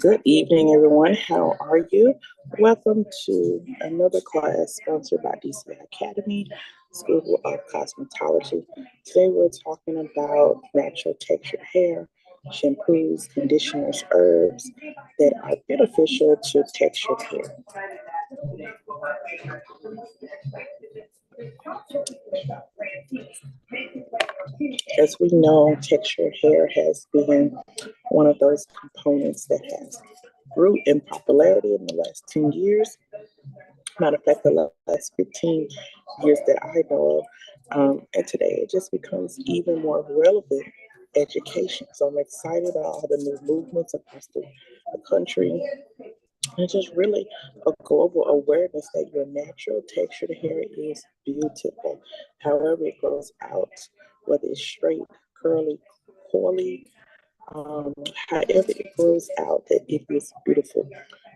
Good evening, everyone. How are you? Welcome to another class sponsored by DCI Academy, School of Cosmetology. Today we're talking about natural textured hair, shampoos, conditioners, herbs that are beneficial to textured hair. As we know, textured hair has been one of those components that has grew in popularity in the last 10 years. Matter of fact, the last 15 years that I know of. And today it just becomes even more relevant education. So I'm excited about all the new movements across the country. And just really a global awareness that your natural textured hair is beautiful. However it grows out, whether it's straight, curly, coily, however it grows out, that it is beautiful.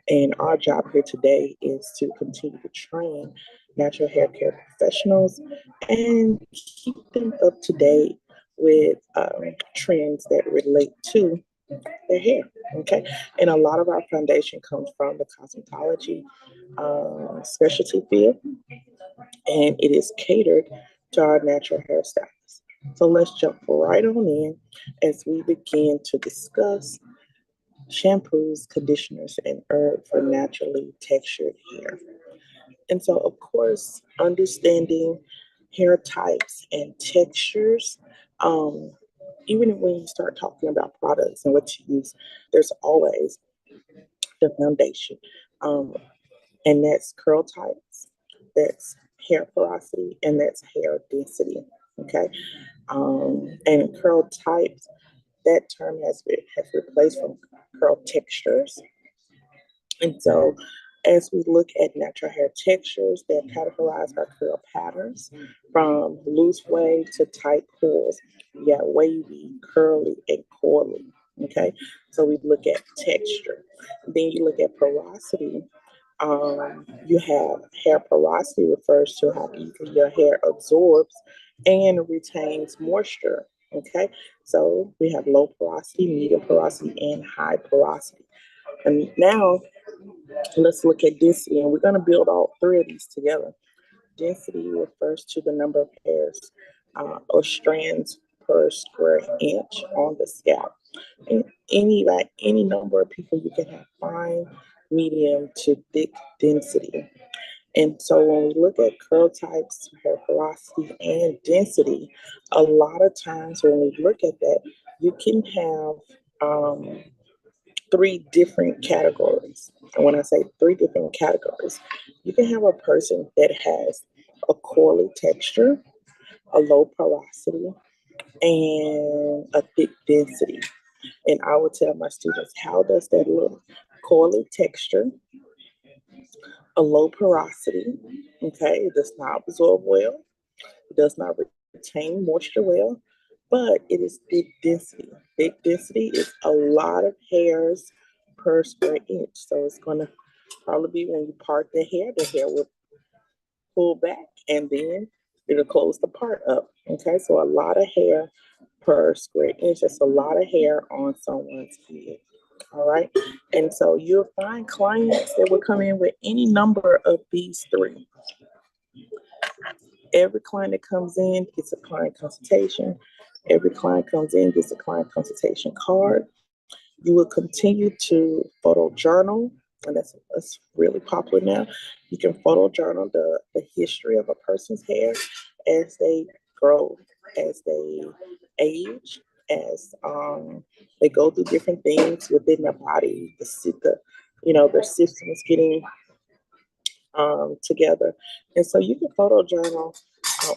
And our job here today is to continue to train natural hair care professionals and keep them up to date with trends that relate to their hair. Okay, and a lot of our foundation comes from the cosmetology specialty field, and it is catered to our natural hairstylists. So let's jump right on in as we begin to discuss shampoos, conditioners, and herbs for naturally textured hair. And so, of course, understanding hair types and textures, um, even when you start talking about products and what to use, there's always the foundation. Um, and that's curl types, that's hair porosity, and that's hair density. Okay. And curl types, that term has replaced from curl textures. And so as we look at natural hair textures, they're categorized by curl patterns from loose wave to tight coils. You got wavy, curly, and coily. Okay, so we look at texture. Then you look at porosity. You have hair porosity refers to how easily your hair absorbs and retains moisture. Okay, so we have low porosity, medium porosity, and high porosity. And now let's look at density, and we're going to build all three of these together. Density refers to the number of hairs or strands per square inch on the scalp. And any number of people, you can have fine, medium to thick density. And so when we look at curl types, hair porosity, and density, a lot of times when we look at that, you can have three different categories. And when I say three different categories, you can have a person that has a coily texture, a low porosity, and a thick density. And I would tell my students, how does that look? Coily texture, a low porosity, okay, it does not absorb well, it does not retain moisture well, but it is thick density. Thick density is a lot of hairs per square inch. So it's going to probably be when you part the hair will pull back and then it'll close the part up. Okay, so a lot of hair per square inch. That's a lot of hair on someone's head. All right. And so you'll find clients that will come in with any number of these three. Every client that comes in gets a client consultation. Every client comes in gets a client consultation card. You will continue to photo journal, and that's really popular now. You can photo journal the history of a person's hair as they grow, as they age, as they go through different things within their body. Their system is getting together. And so you can photo journal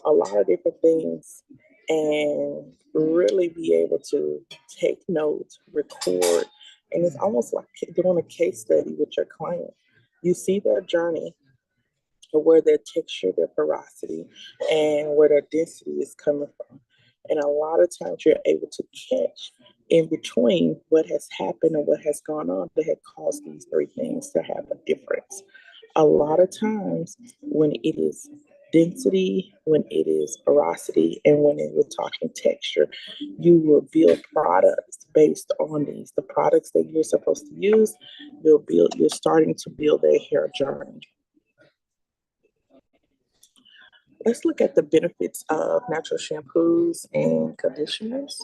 a lot of different things and really be able to take notes, record, and it's almost like doing a case study with your client. You see their journey and where their texture, their porosity, and where their density is coming from. And a lot of times you're able to catch in between what has happened and what has gone on that had caused these three things to have a difference. A lot of times when it is density, when it is porosity, and when we're talking texture, you will build products based on these. The products that you're supposed to use, you're starting to build a hair journey. Let's look at the benefits of natural shampoos and conditioners.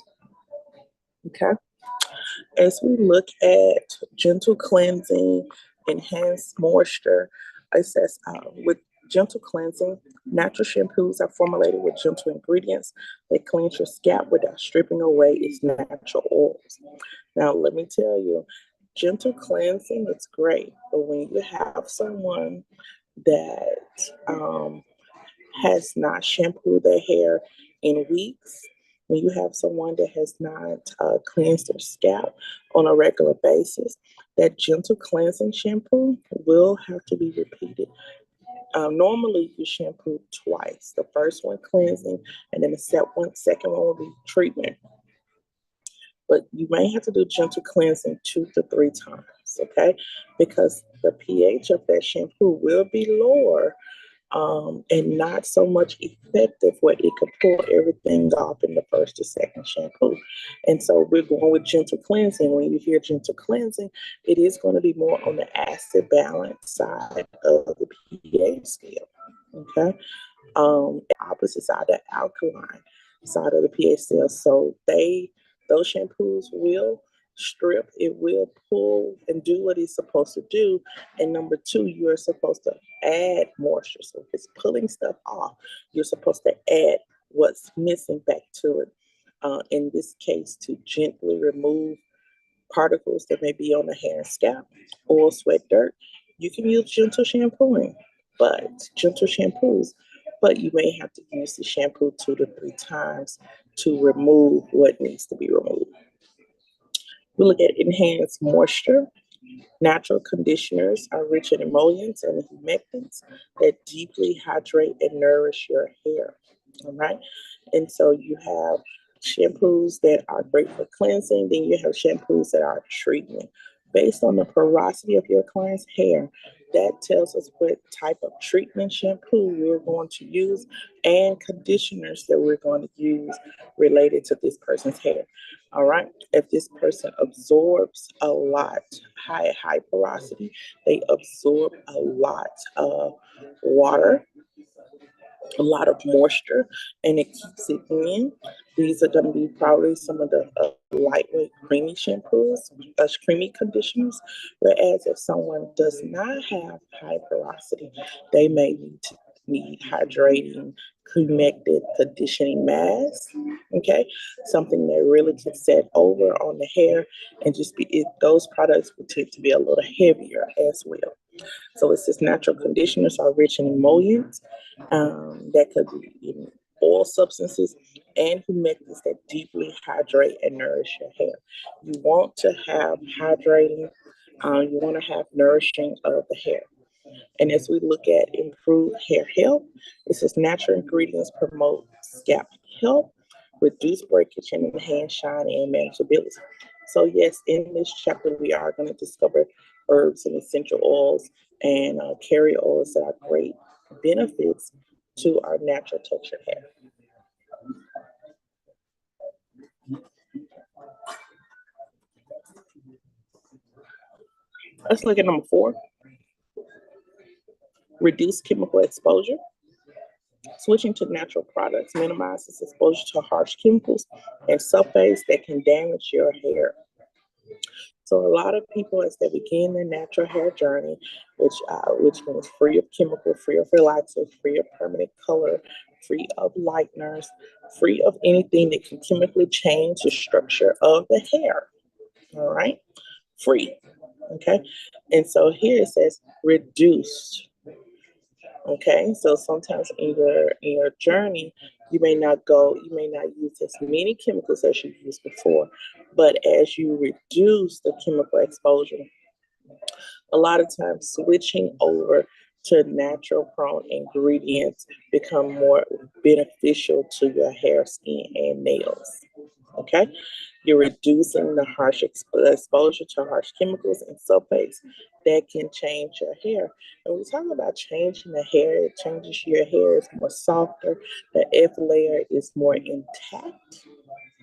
Okay. As we look at gentle cleansing, enhanced moisture, it says with gentle cleansing, natural shampoos are formulated with gentle ingredients that cleanse your scalp without stripping away its natural oils. Now, let me tell you, gentle cleansing is great, but when you have someone that has not shampooed their hair in weeks, when you have someone that has not cleansed their scalp on a regular basis, that gentle cleansing shampoo will have to be repeated. Normally, you shampoo twice. The first one cleansing, and then the second one will be treatment. But you may have to do gentle cleansing 2 to 3 times, okay? Because the pH of that shampoo will be lower and not so much effective where it could pull everything off in the first or second shampoo. And so we're going with gentle cleansing. When you hear gentle cleansing, it is going to be more on the acid balance side of the pH scale. Okay. Opposite side, the alkaline side of the pH scale. So those shampoos will strip, it will pull and do what it's supposed to do. And number two, you're supposed to add moisture. So if it's pulling stuff off, you're supposed to add what's missing back to it. In this case, to gently remove particles that may be on the hair and scalp, oil, sweat, dirt. You can use gentle shampoos, but you may have to use the shampoo 2 to 3 times to remove what needs to be removed. We look at enhanced moisture. Natural conditioners are rich in emollients and humectants that deeply hydrate and nourish your hair. All right. And so you have shampoos that are great for cleansing, then you have shampoos that are treatment. Based on the porosity of your client's hair, that tells us what type of treatment shampoo we're going to use and conditioners that we're going to use related to this person's hair. All right. If this person absorbs a lot, high porosity, they absorb a lot of water, a lot of moisture, and it keeps it in. These are going to be probably some of the lightweight creamy shampoos, creamy conditioners. Whereas if someone does not have high porosity, they may need hydrating, humectant conditioning mask. Okay, something that really can set over on the hair and just those products will tend to be a little heavier as well. So it says natural conditioners are rich in emollients that could be in oil substances and humectants that deeply hydrate and nourish your hair. You want to have hydrating, you want to have nourishing of the hair. And as we look at improved hair health, it says natural ingredients promote scalp health, reduce breakage, and enhance shine and manageability. So yes, in this chapter, we are going to discover herbs and essential oils and carrier oils that are great benefits to our natural textured hair. Let's look at number 4. Reduce chemical exposure. Switching to natural products minimizes exposure to harsh chemicals and sulfates that can damage your hair. So a lot of people, as they begin their natural hair journey, which means free of chemical, free of relaxers, free of permanent color, free of lighteners, free of anything that can chemically change the structure of the hair. All right, free. Okay, and so here it says reduced. Okay, so sometimes in your journey, you may not use as many chemicals as you used before, but as you reduce the chemical exposure, a lot of times switching over to natural prone ingredients become more beneficial to your hair, skin, and nails. Okay, you're reducing the harsh exposure to harsh chemicals and sulfates that can change your hair. And we're talking about changing the hair. It changes your hair. It's more softer. The F layer is more intact.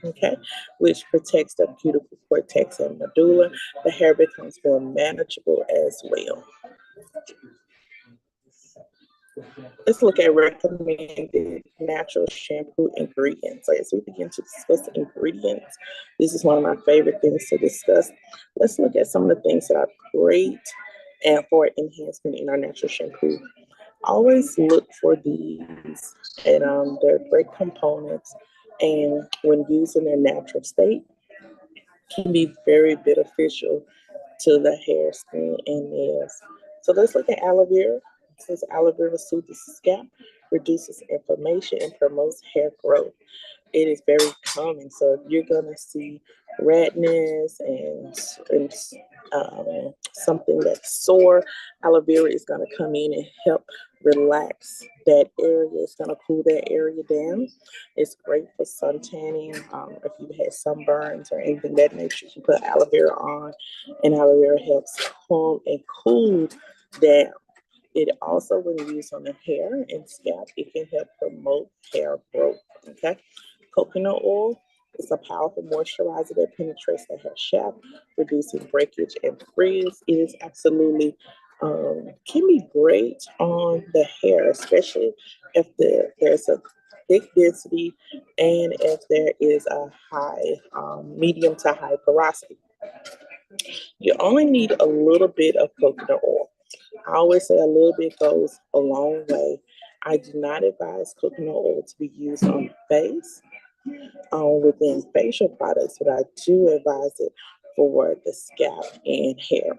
Okay, which protects the cuticle cortex and medulla. The hair becomes more manageable as well. Let's look at recommended natural shampoo ingredients. So as we begin to discuss ingredients, this is one of my favorite things to discuss. Let's look at some of the things that are great and for enhancement in our natural shampoo. Always look for these, and they're great components. And when used in their natural state, can be very beneficial to the hair, skin, and nails. So let's look at aloe vera. It says aloe vera soothes the scalp, reduces inflammation, and promotes hair growth. It is very common. So you're gonna see redness and something that's sore. Aloe vera is gonna come in and help relax that area. It's gonna cool that area down. It's great for sun tanning. If you've had sunburns or anything that nature, you can put aloe vera on, and aloe vera helps calm and cool down. It also, when used on the hair and scalp, it can help promote hair growth. Okay, coconut oil is a powerful moisturizer that penetrates the hair shaft, reducing breakage and frizz. It is absolutely can be great on the hair, especially if there's a thick density and if there is a high, medium to high porosity. You only need a little bit of coconut oil. I always say a little bit goes a long way. I do not advise coconut oil to be used on the face within facial products, but I do advise it for the scalp and hair.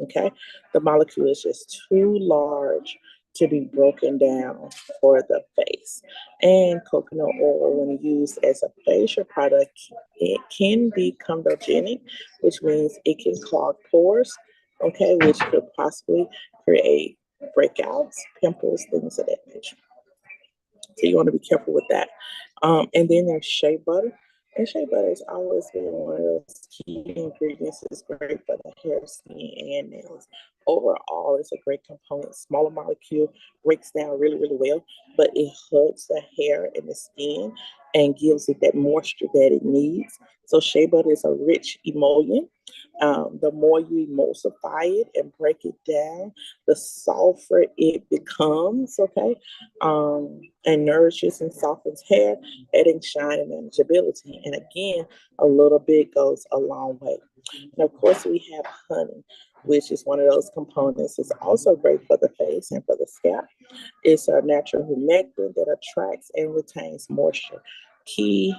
Okay, the molecule is just too large to be broken down for the face. And coconut oil, when used as a facial product, it can be comedogenic, which means it can clog pores, okay, which could possibly create breakouts, pimples, things of that nature. So you want to be careful with that. And then there's shea butter. And shea butter has always been one of those key ingredients that's great for the hair, skin, and nails. Overall, it's a great component. Smaller molecule, breaks down really, really well, but it hugs the hair and the skin and gives it that moisture that it needs. So shea butter is a rich emollient. The more you emulsify it and break it down, the softer it becomes, okay? And nourishes and softens hair, adding shine and manageability. And again, a little bit goes a long way. And of course, we have honey, which is one of those components. It's also great for the face and for the scalp. It's a natural humectant that attracts and retains moisture. Key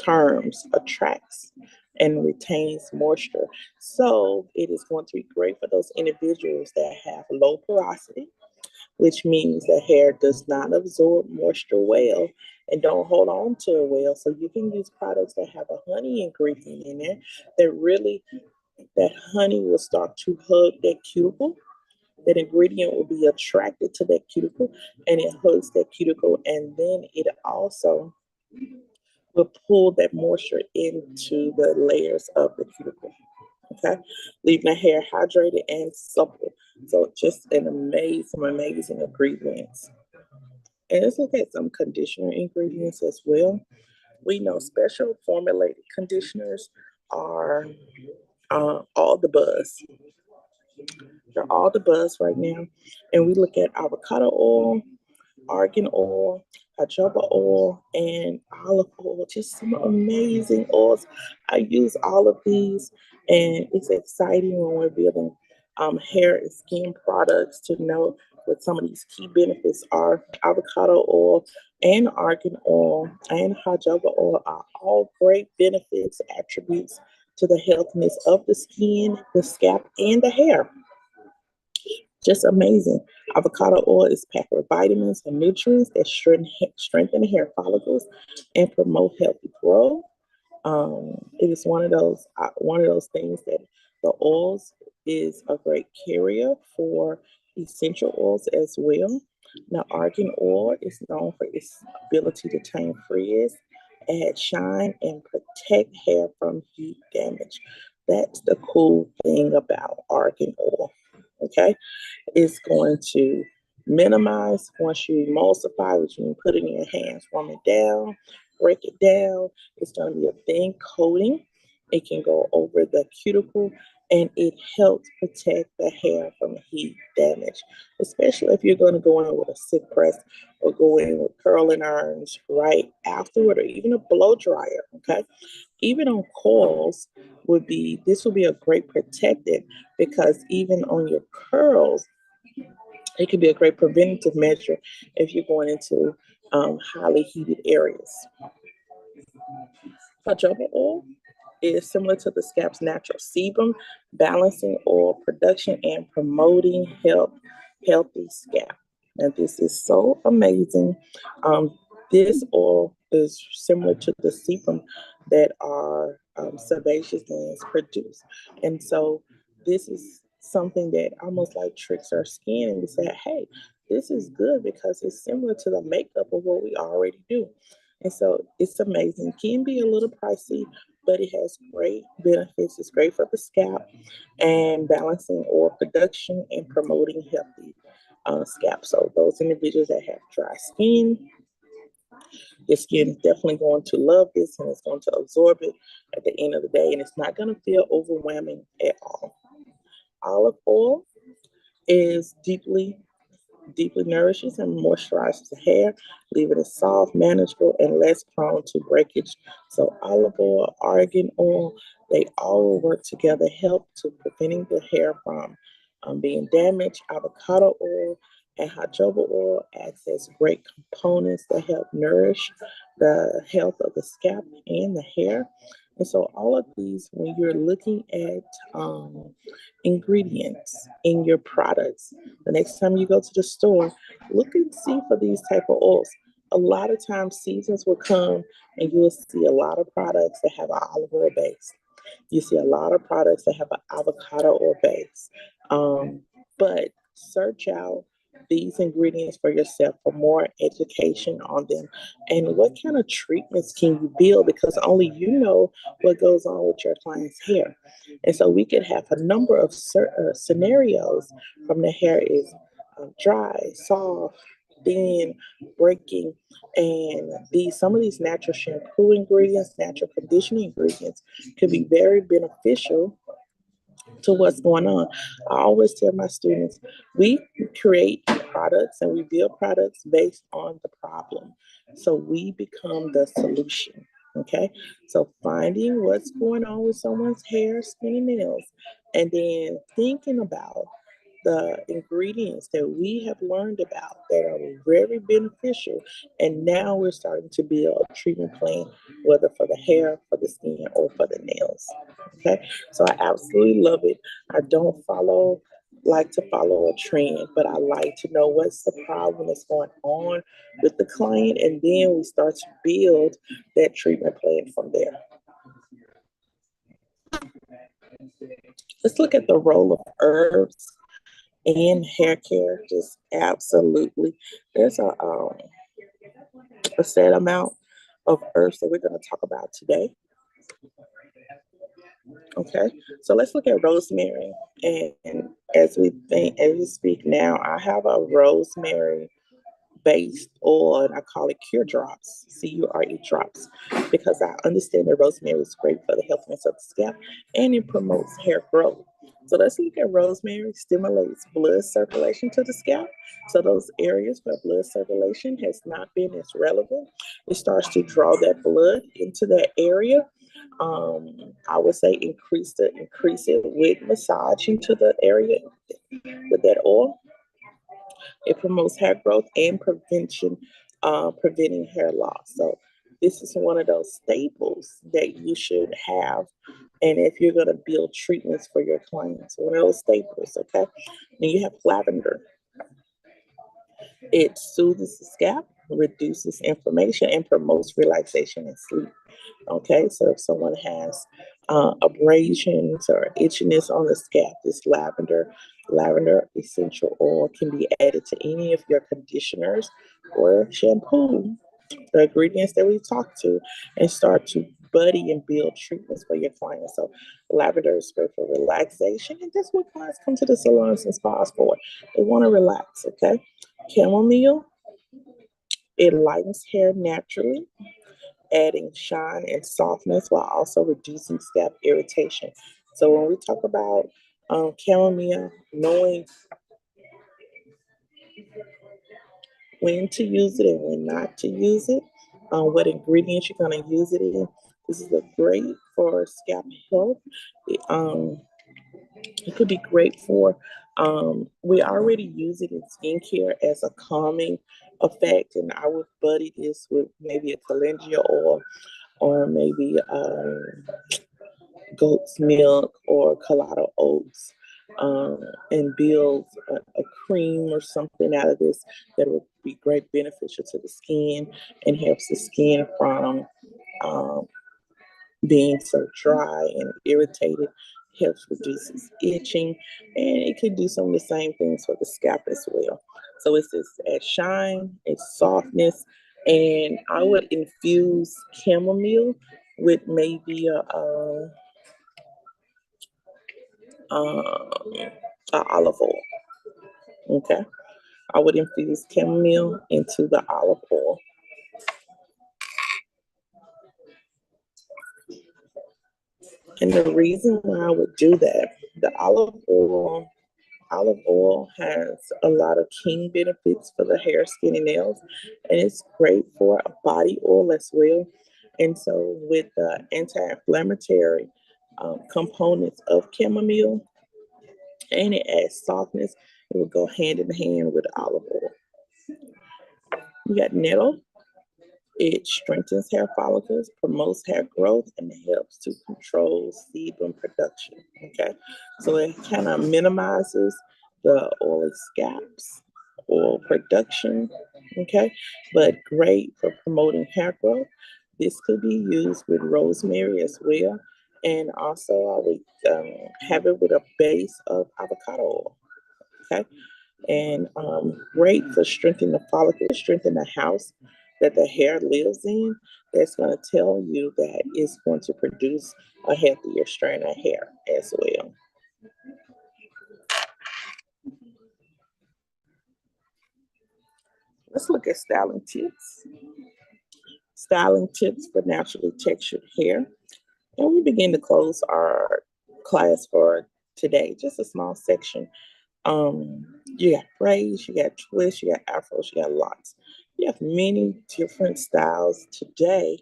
terms: attracts and retains moisture. So it is going to be great for those individuals that have low porosity, which means the hair does not absorb moisture well and don't hold on to it well. So you can use products that have a honey ingredient in there that honey will start to hug that cuticle. That ingredient will be attracted to that cuticle and it hugs that cuticle, and then it also will pull that moisture into the layers of the cuticle. Okay, leaving the hair hydrated and supple. So just some amazing ingredients. And let's look at some conditioner ingredients as well. We know special formulated conditioners are all the buzz. They're all the buzz right now. And we look at avocado oil, argan oil, jojoba oil, and olive oil. Just some amazing oils. I use all of these, and it's exciting when we're building hair and skin products to know what some of these key benefits are. Avocado oil and argan oil and jojoba oil are all great benefits, attributes to the healthiness of the skin, the scalp, and the hair. Just amazing. Avocado oil is packed with vitamins and nutrients that strengthen hair follicles and promote healthy growth. It is one of those things that the oils is a great carrier for essential oils as well. Now, argan oil is known for its ability to tame frizz, add shine, and protect hair from heat damage. That's the cool thing about argan oil. Okay, it's going to minimize once you emulsify, which you put it in your hands, warm it down, break it down. It's going to be a thin coating. It can go over the cuticle and it helps protect the hair from heat damage, especially if you're going to go in with a silk press or go in with curling irons right afterward, or even a blow dryer. Okay, even on coils this will be a great protectant, because even on your curls it could be a great preventative measure if you're going into highly heated areas. Jojoba oil is similar to the scalp's natural sebum, balancing oil production and promoting healthy scalp. And this is so amazing. This oil is similar to the sebum that our sebaceous glands produce. And so this is something that almost like tricks our skin, and we say, hey, this is good because it's similar to the makeup of what we already do. And so it's amazing. It can be a little pricey, but it has great benefits. It's great for the scalp and balancing oil production and promoting healthy scalp. So those individuals that have dry skin, your skin is definitely going to love this, and it's going to absorb it at the end of the day, and it's not going to feel overwhelming at all. Olive oil is deeply nourishes and moisturizes the hair, leaving it soft, manageable, and less prone to breakage. So olive oil, argan oil, they all work together, help to preventing the hair from being damaged. Avocado oil and jojoba oil acts as great components that help nourish the health of the scalp and the hair. And so all of these, when you're looking at ingredients in your products, the next time you go to the store, look and see for these type of oils. A lot of times seasons will come and you will see a lot of products that have an olive oil base. You see a lot of products that have an avocado oil base. But search out these ingredients for yourself for more education on them, and what kind of treatments can you build, because only you know what goes on with your client's hair. And so we could have a number of scenarios from the hair is dry, soft, thin, breaking, and some of these natural shampoo ingredients, natural conditioning ingredients could be very beneficial to what's going on. I always tell my students, we create products and we build products based on the problem. So we become the solution. Okay. So finding what's going on with someone's hair, skin, and nails, and then thinking about the ingredients that we have learned about that are very beneficial. And now we're starting to build a treatment plan, whether for the hair, for the skin, or for the nails. Okay. So I absolutely love it. I don't like to follow a trend, but I like to know what's the problem that's going on with the client. And then we start to build that treatment plan from there. Let's look at the role of herbs and hair care. Just absolutely. There's a set amount of herbs that we're going to talk about today. Okay, so let's look at rosemary. And as we speak now, I have a rosemary based oil, and I call it Cure Drops, Cure drops, because I understand that rosemary is great for the healthiness of the scalp and it promotes hair growth. So let's look at rosemary stimulates blood circulation to the scalp. So those areas where blood circulation has not been as relevant, it starts to draw that blood into that area. I would say increase it with massaging to the area with that oil. It promotes hair growth and preventing hair loss. So this is one of those staples that you should have. And if you're going to build treatments for your clients, one of those staples, okay? Then you have lavender. It soothes the scalp, reduces inflammation, and promotes relaxation and sleep. Okay, so if someone has abrasions or itchiness on the scalp, this lavender essential oil can be added to any of your conditioners or shampoo, the ingredients that we talked to, and start to buddy and build treatments for your clients. So lavender is great for relaxation, and that's what clients come to the salons and spas for. They want to relax, okay? Chamomile, it lightens hair naturally, adding shine and softness while also reducing scalp irritation. So when we talk about chamomile, knowing when to use it and when not to use it, what ingredients you're going to use it in. This is a great for scalp health. It could be great for, we already use it in skincare as a calming effect, and I would buddy this with maybe a calendula oil or maybe goat's milk or colada oats, and build a cream or something out of this that would be great beneficial to the skin and helps the skin from um, being so dry and irritated, helps reduces itching, and it can do some of the same things for the scalp as well. So it's this at shine, it's softness, and I would infuse chamomile with maybe um, a olive oil. Okay, I would infuse chamomile into the olive oil. And the reason why I would do that, the olive oil has a lot of keen benefits for the hair, skin, and nails, and it's great for a body oil as well. And so, with the anti-inflammatory components of chamomile, and it adds softness, it will go hand in hand with olive oil. You got nettle. It strengthens hair follicles, promotes hair growth, and it helps to control sebum production. Okay, so it kind of minimizes the oily scalps, oil production. Okay, but great for promoting hair growth. This could be used with rosemary as well, and also I would have it with a base of avocado oil. Okay, and great for strengthening the follicle, strengthen the house that the hair lives in. That's going to tell you that it's going to produce a healthier strand of hair as well. Let's look at styling tips. Styling tips for naturally textured hair. And we begin to close our class for today, just a small section. You got braids, you got twists, you got afros, you got locks. You have many different styles today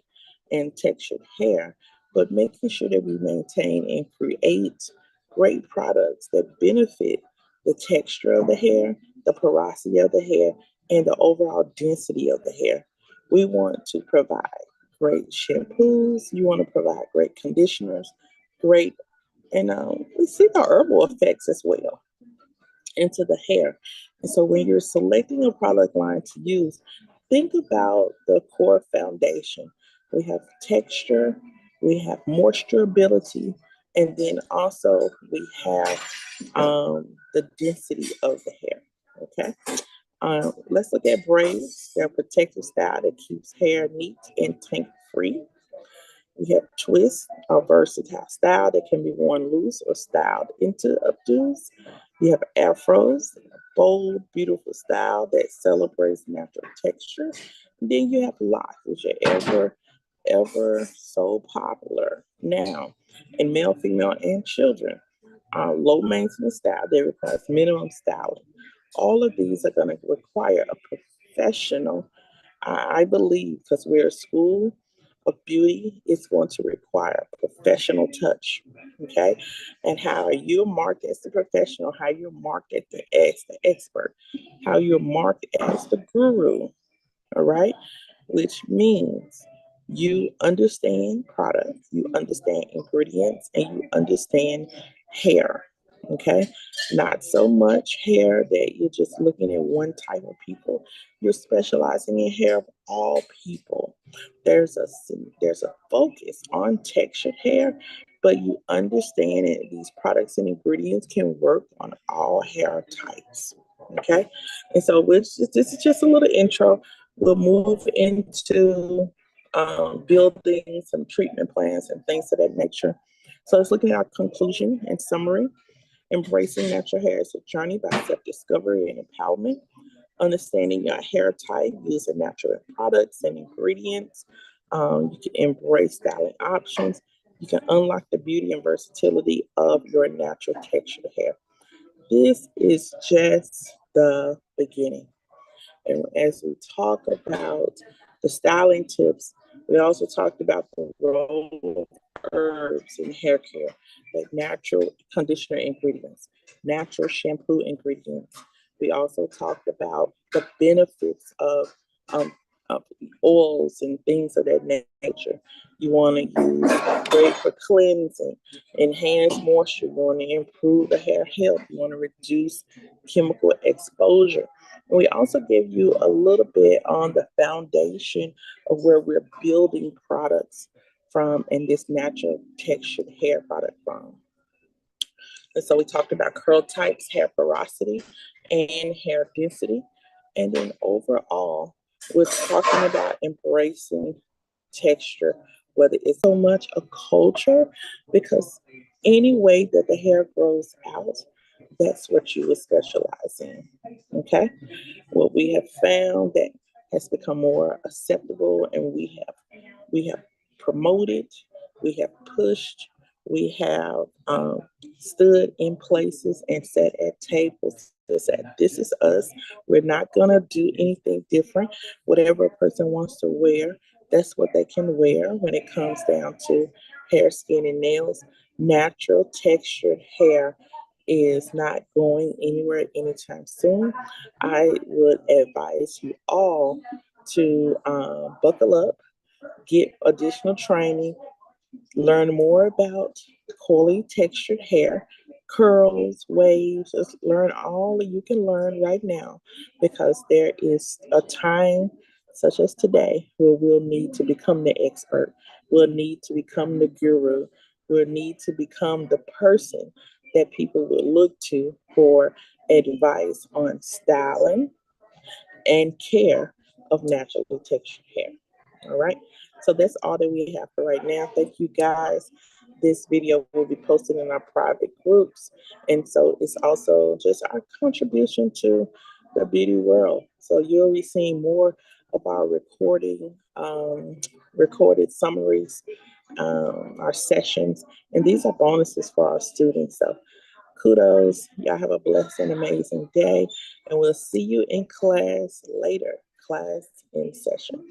in textured hair, but making sure that we maintain and create great products that benefit the texture of the hair, the porosity of the hair, and the overall density of the hair. We want to provide great shampoos. You want to provide great conditioners, great, and we see the herbal effects as well into the hair. And so when you're selecting a product line to use, think about the core foundation. We have texture, we have moisturability, and then also we have the density of the hair. Okay. Let's look at braids. They're a protective style that keeps hair neat and tank free. We have twists, a versatile style that can be worn loose or styled into updos. You have afros, a bold, beautiful style that celebrates natural texture. And then you have locks, which are ever so popular now in male, female, and children. low maintenance style that requires minimum styling. All of these are going to require a professional, I believe, because we're a school of beauty, it's going to require a professional touch. Okay. And how you're marked as the professional, how you're marked as the expert, how you're marked as the guru. All right. Which means you understand products, you understand ingredients, and you understand hair. Okay. Not so much hair that you're just looking at one type of people. You're specializing in hair of all people. There's a there's a focus on textured hair, but you understand that these products and ingredients can work on all hair types. Okay. And so this is just a little intro. We'll move into building some treatment plans and things of that nature. So let's look at our conclusion and summary. Embracing natural hair is a journey by self-discovery and empowerment. Understanding your hair type using natural products and ingredients. You can embrace styling options. You can unlock the beauty and versatility of your natural textured hair. This is just the beginning. And as we talk about the styling tips, we also talked about the role of herbs in hair care, like natural conditioner ingredients, natural shampoo ingredients. We also talked about the benefits um, of oils and things of that nature. You want to use great for cleansing, enhance moisture. You want to improve the hair health. You want to reduce chemical exposure. And we also give you a little bit on the foundation of where we're building products from and this natural textured hair product from. And so we talked about curl types, hair porosity, and hair density. And then overall, we're talking about embracing texture, whether it's so much a culture, because any way that the hair grows out, that's what you would specialize in. Okay. What we have found that has become more acceptable, and we have promoted, we have pushed, we have stood in places and sat at tables that said, "This is us. We're not gonna do anything different. Whatever a person wants to wear, that's what they can wear when it comes down to hair, skin, and nails. Natural textured hair is not going anywhere anytime soon. I would advise you all to buckle up, get additional training, learn more about coily textured hair, curls, waves, just learn all that you can learn right now, because there is a time such as today where we'll need to become the expert. We'll need to become the guru. We'll need to become the person that people will look to for advice on styling and care of naturally textured hair. All right. So that's all that we have for right now. Thank you guys. This video will be posted in our private groups. And so it's also just our contribution to the beauty world. So you'll be seeing more of our recorded summaries, our sessions. And these are bonuses for our students. So kudos. Y'all have a blessed and amazing day. And we'll see you in class later. Class in session.